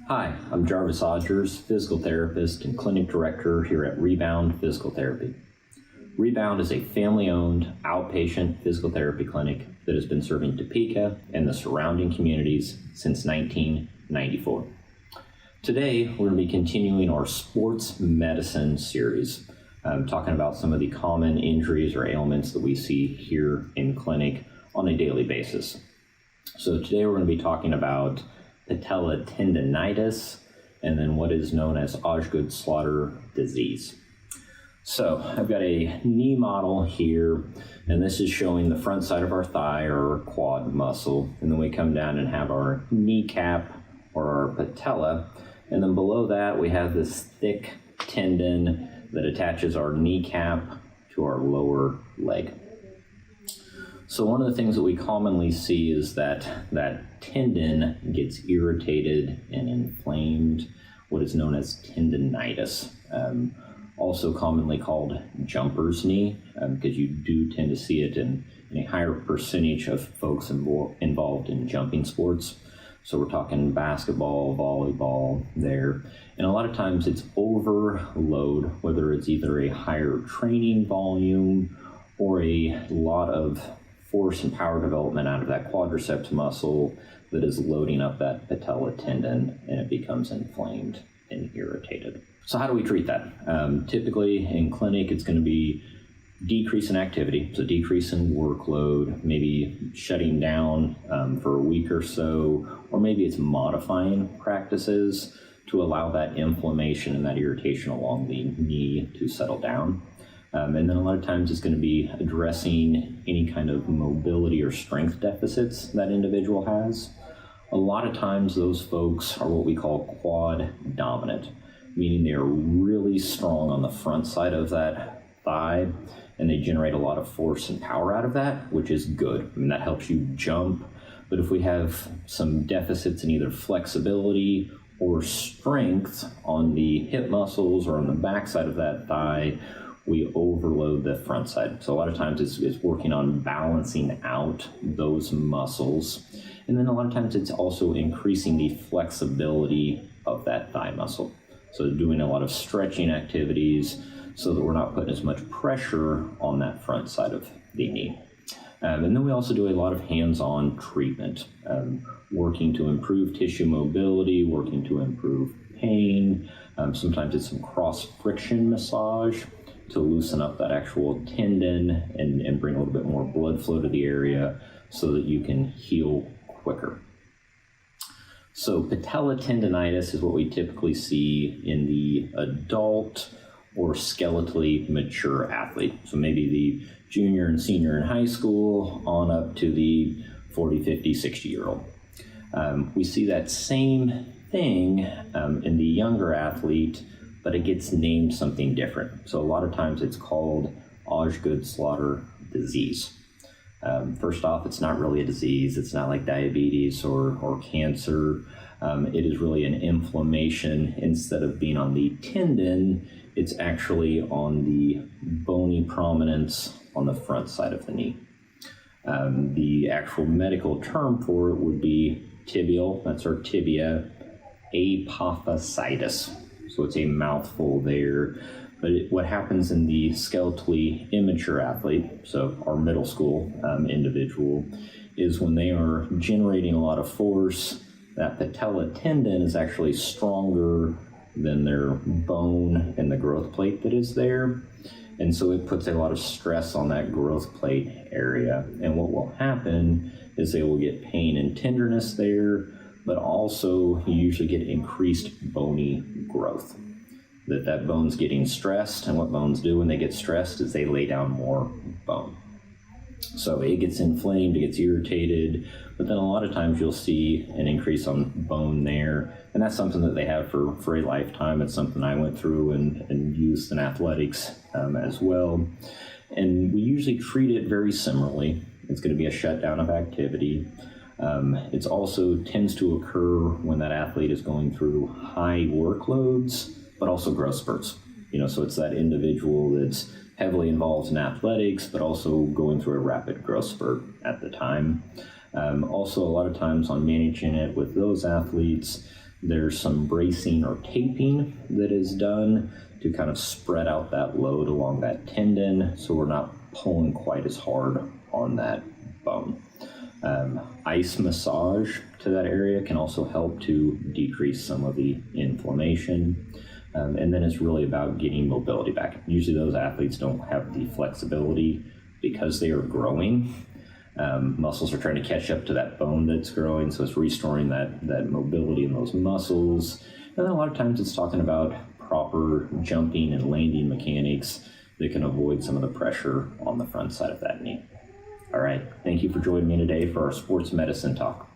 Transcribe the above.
Hi, I'm Jarvis Odgers, physical therapist and clinic director here at Rebound Physical Therapy. Rebound is a family-owned outpatient physical therapy clinic that has been serving Topeka and the surrounding communities since 1994. Today, we're going to be continuing our sports medicine series, talking about some of the common injuries or ailments that we see here in clinic on a daily basis. So today we're going to be talking about patella tendinitis, and then what is known as Odgers disease. So I've got a knee model here, and this is showing the front side of our thigh or our quad muscle, and then we come down and have our kneecap or our patella, and then below that we have this thick tendon that attaches our kneecap to our lower leg. So one of the things that we commonly see is that tendon gets irritated and inflamed, what is known as tendinitis, also commonly called jumper's knee, because you do tend to see it in a higher percentage of folks involved in jumping sports. So we're talking basketball, volleyball there. And a lot of times it's overload, whether it's either a higher training volume or a lot of force and power development out of that quadriceps muscle that is loading up that patella tendon, and it becomes inflamed and irritated. So how do we treat that? Typically in clinic, it's going to be decrease in activity, so decrease in workload, maybe shutting down for a week or so, or maybe it's modifying practices to allow that inflammation and that irritation along the knee to settle down. And then a lot of times it's going to be addressing any kind of mobility or strength deficits that individual has. A lot of times those folks are what we call quad dominant, meaning they're really strong on the front side of that thigh, and they generate a lot of force and power out of that, which is good. I mean, that helps you jump. But if we have some deficits in either flexibility or strength on the hip muscles or on the back side of that thigh, we overload the front side. So a lot of times it's working on balancing out those muscles. And then a lot of times it's also increasing the flexibility of that thigh muscle. So doing a lot of stretching activities so that we're not putting as much pressure on that front side of the knee. And then we also do a lot of hands-on treatment, working to improve tissue mobility, working to improve pain. Sometimes it's some cross-friction massage to loosen up that actual tendon and bring a little bit more blood flow to the area so that you can heal quicker. So patella tendinitis is what we typically see in the adult or skeletally mature athlete. So maybe the junior and senior in high school on up to the 40, 50, 60-year-old. We see that same thing in the younger athlete, but it gets named something different. So a lot of times it's called Odgers disease. First off, it's not really a disease. It's not like diabetes or cancer. It is really an inflammation. Instead of being on the tendon, it's actually on the bony prominence on the front side of the knee. The actual medical term for it would be tibial, that's our tibia, apophysitis. So it's a mouthful there. But what happens in the skeletally immature athlete, so our middle school individual, is when they are generating a lot of force, that patella tendon is actually stronger than their bone and the growth plate that is there. And so it puts a lot of stress on that growth plate area. And what will happen is they will get pain and tenderness there, but also you usually get increased bony growth. That bone's getting stressed, and what bones do when they get stressed is they lay down more bone. So it gets inflamed, it gets irritated, but then a lot of times you'll see an increase on bone there, and that's something that they have for a lifetime. It's something I went through and used in athletics as well. And we usually treat it very similarly. It's going to be a shutdown of activity. It also tends to occur when that athlete is going through high workloads, but also growth spurts. So it's that individual that's heavily involved in athletics, but also going through a rapid growth spurt at the time. Also, a lot of times on managing it with those athletes, There's some bracing or taping that is done to kind of spread out that load along that tendon so we're not pulling quite as hard on that bone. Ice massage to that area can also help to decrease some of the inflammation. And then it's really about getting mobility back. Usually those athletes don't have the flexibility because they are growing. Muscles are trying to catch up to that bone that's growing, so it's restoring that mobility in those muscles. And then a lot of times it's talking about proper jumping and landing mechanics that can avoid some of the pressure on the front side of that knee. All right, thank you for joining me today for our sports medicine talk.